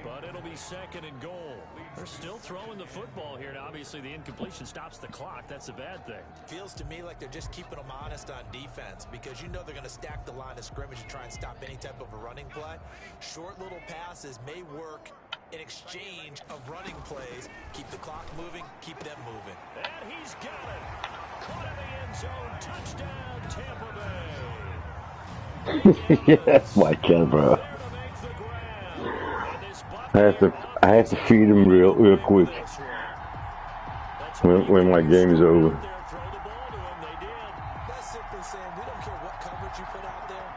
But it'll be second and goal. They're still throwing the football here. Now, obviously, the incompletion stops the clock. That's a bad thing. Feels to me like they're just keeping them honest on defense because you know they're going to stack the line of scrimmage and try and stop any type of a running play. Short little passes may work in exchange of running plays. Keep the clock moving, keep them moving. And he's got it. Caught in the end zone. Touchdown, Tampa Bay. Yes, my camera. I have to feed him real quick when my game is over. That's simply saying we don't care what coverage you put out there.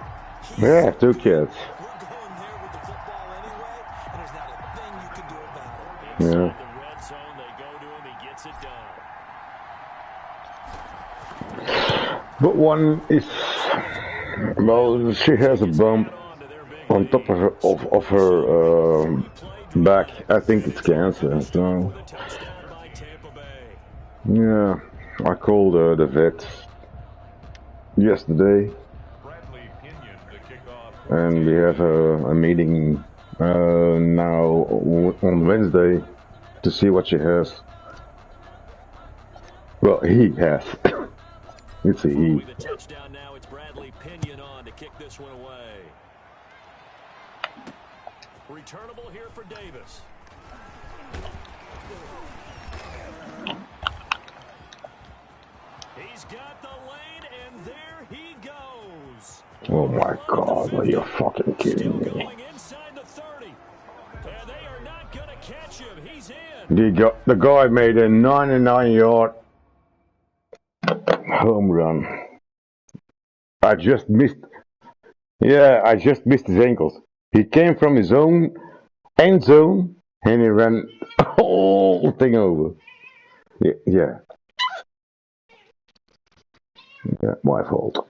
Yeah, I have 2 kids. We're going there with the football anyway, and there's not a thing you can do about it. Yeah. The red zone, they go to him, he gets it done. But one is, well, she has a bump on top of her back. I think it's cancer. So yeah, I called the vet yesterday, and we have a meeting now on Wednesday to see what she has. Well, he has. It's a he. The touchdown now, it's Bradley Pinion on to kick this one away. Returnable here for Davis. He's got the lane, and there he goes. Oh my God, are you fucking kidding me? Going inside the 30. And they are not going to catch him. He's in. The guy made a 99-yard home run. I just missed his ankles. He came from his own end zone and he ran the whole thing over. Yeah, my fault.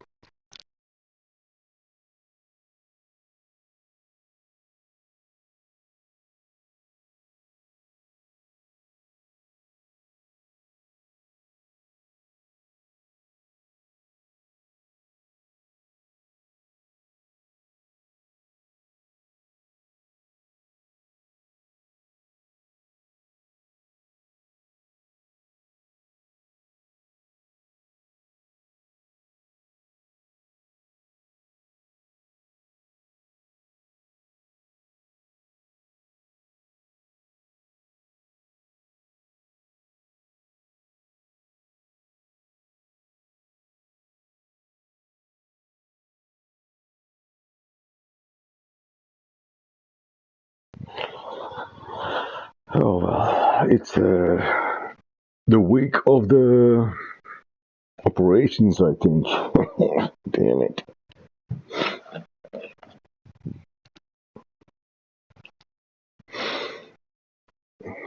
Oh well, it's the week of the operations, I think. Damn it.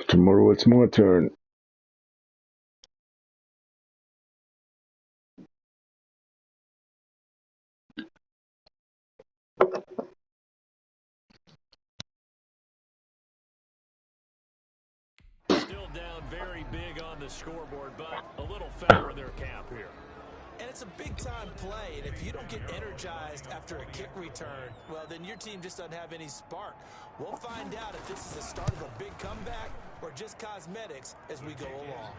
Tomorrow it's my turn. Still down very big on the scoreboard, but a little feather in their cap here. And it's a big-time play, and if you don't get energized after a kick return, well, then your team just doesn't have any spark. We'll find out if this is the start of a big comeback or just cosmetics as we go along.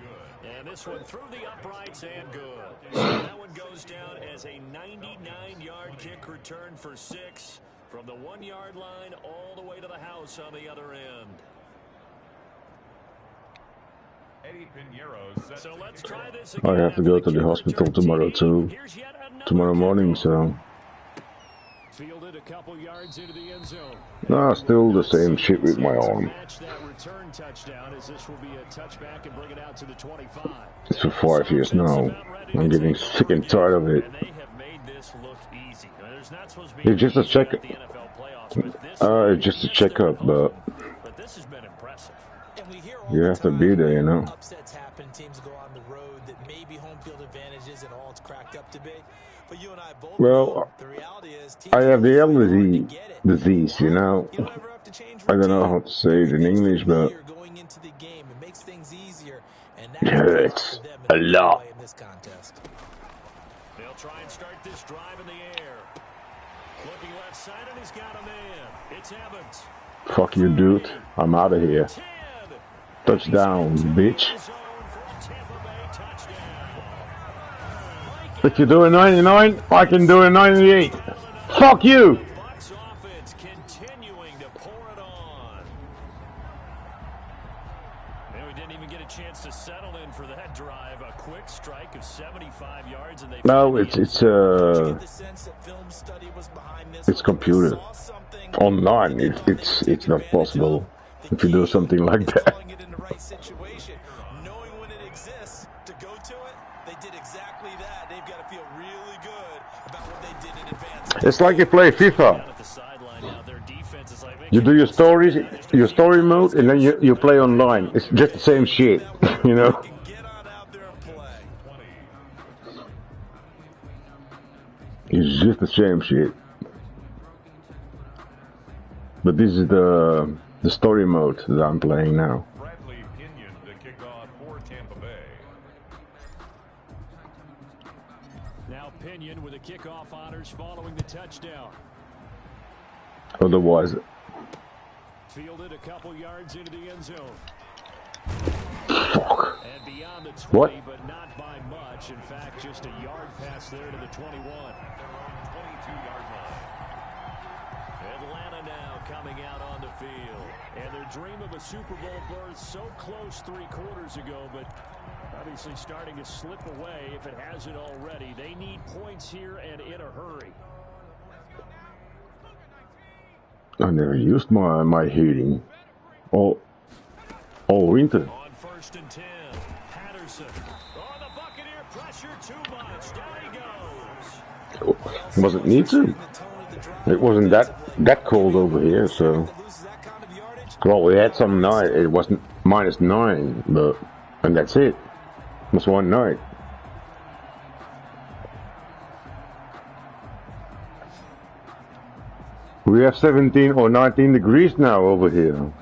And this one through the uprights and good. So that one goes down as a 99-yard kick return for 6 from the 1-yard line all the way to the house on the other end. So let's try this again. I have to go to the hospital tomorrow too. Tomorrow morning, so Fielded a couple yards into the end zone. Nah, still the same shit with my arm. Match that return touchdown as this will be a touchback and bring it out to the 25. It's for 5 years now. I'm getting sick and tired of it. And they have made this look easy. I mean, there's not supposed to be It's just a check. It's just a checkup, but this has been impressive. you have to be there, you know. Upsets happen, teams go on the road that maybe home field advantages and all it's cracked up to be. But you and I both know the reality is I have the elderly disease, you know. I don't know how to say it in English, but going into the game, it makes things easier, and it hurts a lot. They'll try and start this drive in the air. Looking left side, and he's got a man. It's Evans. Fuck you, dude. I'm out of here. Touchdown, bitch. If you're doing 99, I can do a 98. Fuck you! Bucks offense continuing to pour it on. And we didn't even get a chance to settle in for that drive. A quick strike of 75 yards, and they No, it's computer. Online, it's not possible if you do something like that. It's like you play FIFA. You do your story mode, and then you play online. It's just the same shit, you know. It's just the same shit. But this is the story mode that I'm playing now. Bradley Pinion to kick off for Tampa Bay. Now Pinion with the kickoff honors following the touchdown. Otherwise, Fielded a couple yards into the end zone. fuck. And beyond the 20, What? but not by much. In fact, just a yard pass there to the 21. 22-yard line. Atlanta now coming out on the field. And their dream of a Super Bowl berth so close 3 quarters ago, but obviously starting to slip away if it hasn't already. They need points here and in a hurry. I never used my heating all winter. On 1st and 10, Patterson. Oh, the Buccaneer pressure too much. Down he goes. Wasn't need to. It wasn't that cold over here, so. Well, we had some night. It wasn't -9, but and that's it. It was one night. We have 17 or 19 degrees now over here.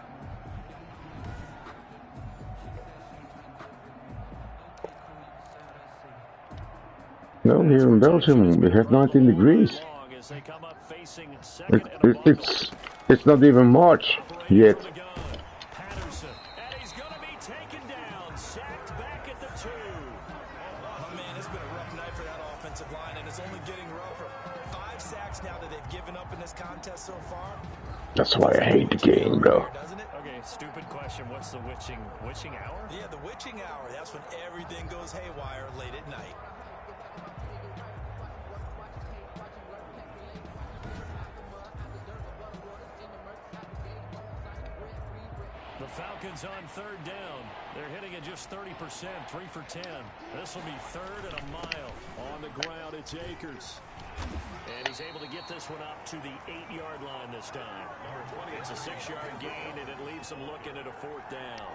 No, here in Belgium we have 19 degrees. It's not even March yet. Patterson, and he's going to be taken down, sacked back at the 2. Oh man, it's been a rough night for that offensive line, and it's only getting rougher. 5 sacks now that they've given up in this contest so far. That's why I hate the game, bro. Okay, stupid question. What's the witching hour? Yeah, the witching hour. That's when everything goes haywire late at night. The Falcons on 3rd down. They're hitting at just 30%, 3 for 10. This will be 3rd and a mile. On the ground, it's Akers. And he's able to get this one up to the 8-yard line this time. It's a 6-yard gain, and it leaves them looking at a 4th down.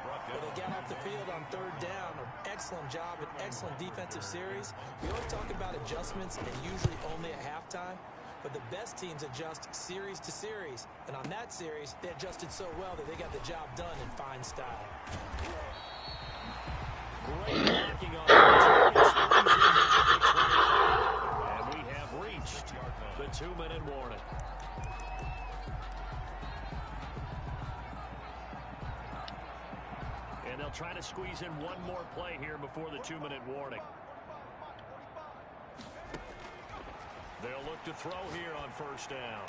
Well, they got off the field on 3rd down. An excellent job, an excellent defensive series. We always talk about adjustments, and usually only at halftime. But the best teams adjust series to series. And on that series, they adjusted so well that they got the job done in fine style. Great blocking on the and we have reached the 2-minute warning. And they'll try to squeeze in one more play here before the 2-minute warning. They'll look to throw here on 1st down.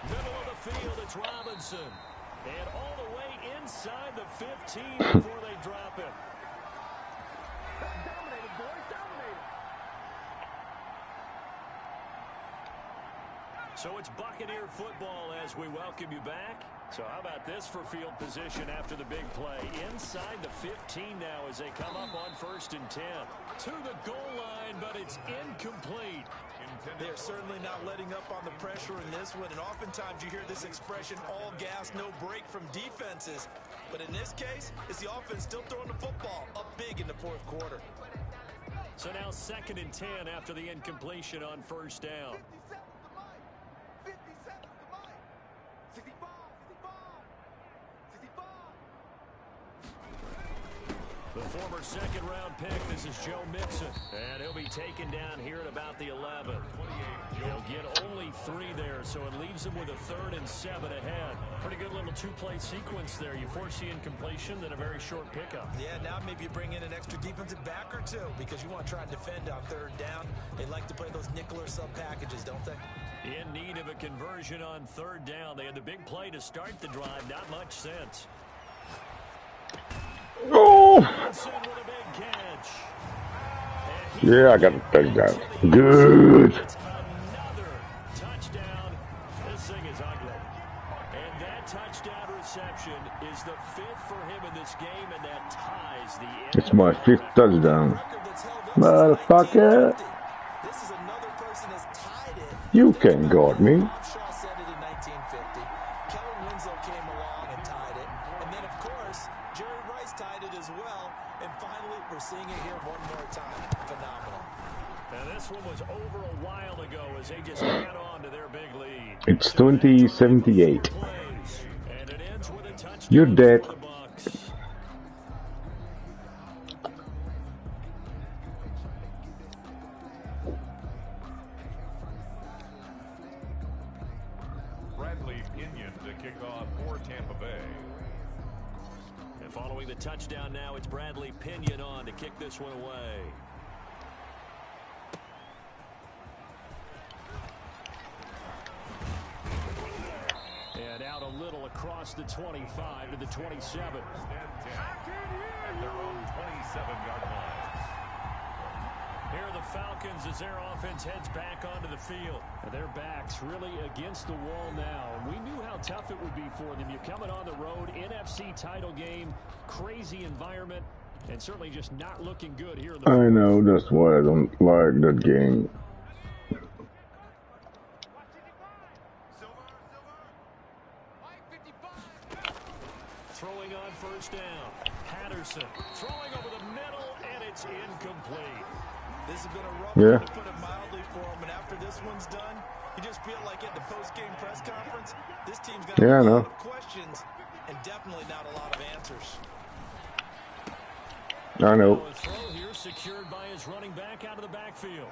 Middle of the field, it's Robinson. And all the way inside the 15 before they drop him. Dominated, boys, dominated. So it's Buccaneer football as we welcome you back. So how about this for field position after the big play? Inside the 15 now as they come up on 1st and 10. To the goal line, but it's incomplete. They're certainly not letting up on the pressure in this one, and oftentimes you hear this expression, all gas, no break from defenses. But in this case, it's the offense still throwing the football up big in the 4th quarter. So now 2nd and 10 after the incompletion on 1st down. The former 2nd-round pick, this is Joe Mixon, and he'll be taken down here at about the 11. He'll get only 3 there, so it leaves him with a 3rd and 7 ahead. Pretty good little 2-play sequence there. You force the incompletion, then a very short pickup. Yeah, now maybe you bring in an extra defensive back or 2 because you want to try and defend on 3rd down. They like to play those nickel or sub packages, don't they? In need of a conversion on 3rd down. They had the big play to start the drive, not much sense. Oh! Yeah, I got a touchdown. Good. Another touchdown. This thing is ugly. And that touchdown reception is the 5th for him in this game, and that ties the It's my 5th touchdown. Motherfucker. This is another person that's tied it. You can guard me. Shaw said it in 1950. Kellen Winslow came along and tied it. And then, of course, Jerry Rice tied it as well. And finally, we're seeing it here one more time. Phenomenal. Now, this one was over a while ago as they just got on to their big lead. It's 2078. And it ends with a touchdown. You're dead. For the Bucs. Bradley Pinion to kick off for Tampa Bay. And following the touchdown now, it's Bradley Pinion on to kick this one away. And out a little across the 25 to the 27. At their own 27-yard line. Here are the Falcons as their offense heads back onto the field. And their backs really against the wall now. And we knew how tough it would be for them. You're coming on the road, NFC title game, crazy environment, and certainly just not looking good here in the I know, that's why I don't like that game. Throwing on 1st down. Patterson throwing over the middle, and it's incomplete. This has been a rough Yeah. one, to put it mildly, for him. And after this one's done, you just feel like at the post-game press conference, this team's got Yeah, I a know. lot of questions and definitely not a lot of answers. I know. A throw here secured by his running back out of the backfield.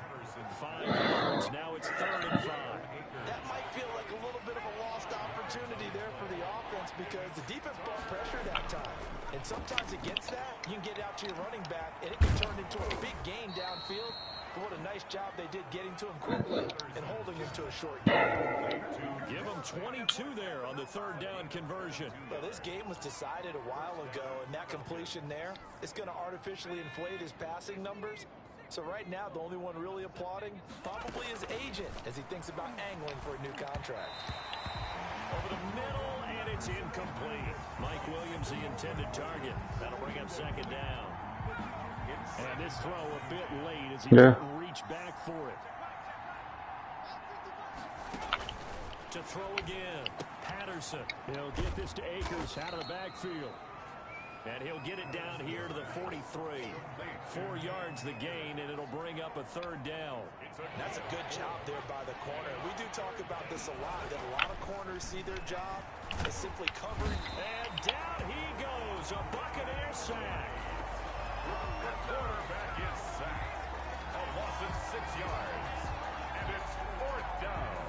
5 yards. Now it's 3rd and 5. That might feel like a little bit of a lost opportunity there for the offense because the defense brought pressure that time. And sometimes against that, you can get out to your running back, and it can turn into a big gain downfield. But what a nice job they did getting to him quickly and holding him to a short gain. Give him 22 there on the 3rd down conversion. Well, this game was decided a while ago, and that completion there is going to artificially inflate his passing numbers. So right now, the only one really applauding probably his agent as he thinks about angling for a new contract. Over the middle, and it's incomplete. Mike Williams, the intended target. That'll bring up 2nd down. And this throw a bit late as he couldn't reach back for it. To throw again. Patterson. He'll get this to Akers out of the backfield. And he'll get it down here to the 43. 4 yards the gain, and it'll bring up a 3rd down. That's a good job there by the corner. We do talk about this a lot, that a lot of corners see their job as simply covering. And down he goes, a Buccaneer sack. The quarterback is sacked. A loss of 6 yards. And it's 4th down.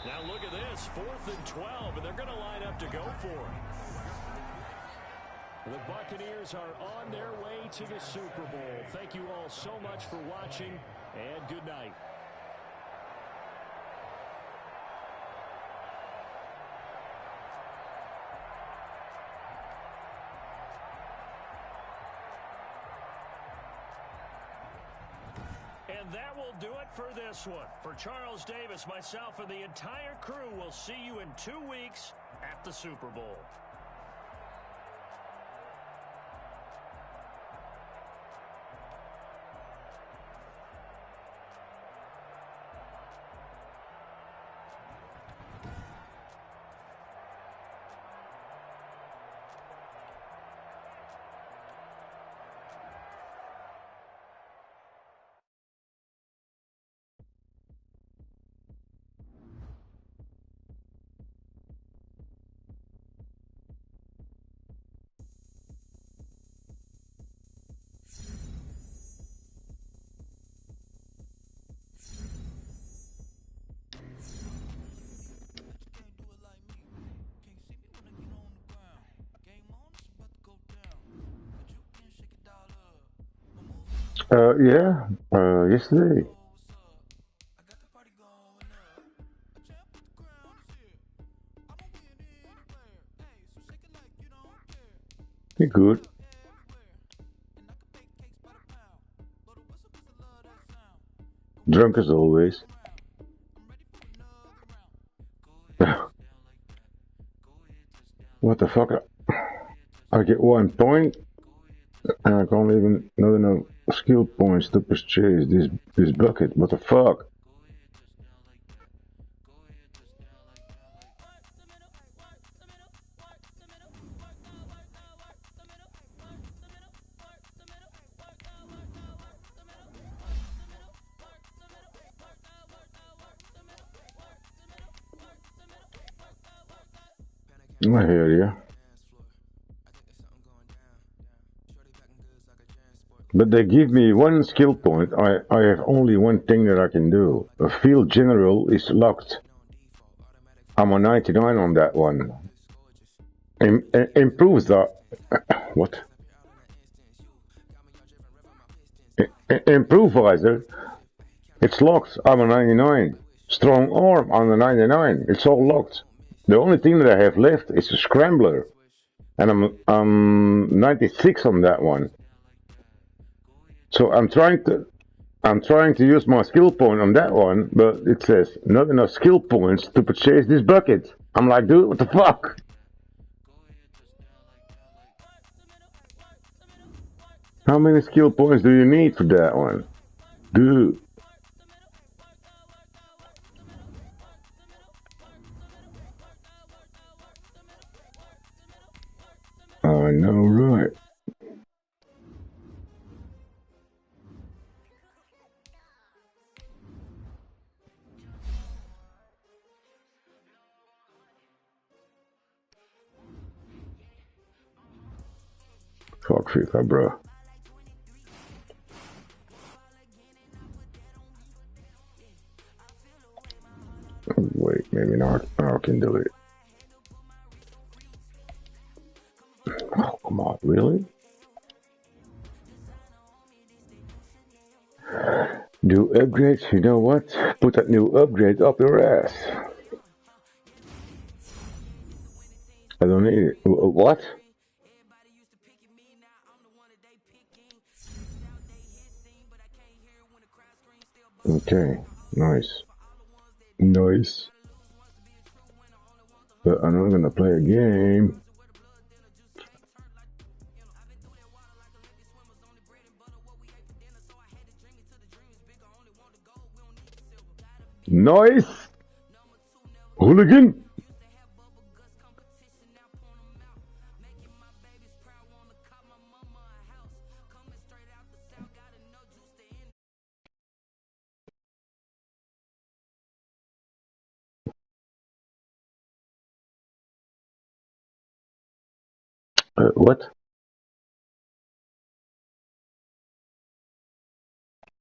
Now look at this, 4th and 12, and they're going to line up to go for it. The Buccaneers are on their way to the Super Bowl. Thank you all so much for watching, and good night. And that will do it for this one. For Charles Davis, myself, and the entire crew, we'll see you in 2 weeks at the Super Bowl. Yeah, yesterday. You're good. Drunk as always. What the fuck? I get 1 point, and I can't even not enough skill points to purchase this bucket. What the fuck? I hear you. But they give me 1 skill point. I have only 1 thing that I can do. A field general is locked. I'm on 99 on that one. Improves the... What? Improviser. It's locked. I'm on 99. Strong arm on the 99. It's all locked. The only thing that I have left is a scrambler. And I'm 96 on that one. So I'm trying to use my skill point on that one, but it says not enough skill points to purchase this bucket. I'm like, dude, what the fuck? How many skill points do you need for that one? Dude. I know, right? Fuck FIFA, bro. Wait, maybe not. I can do it. Oh, come on, really? Do upgrades? You know what? Put that new upgrade up your ass. I don't need it. What? Okay, nice. Nice. But I'm not gonna play a game. Nice! Hooligan! What?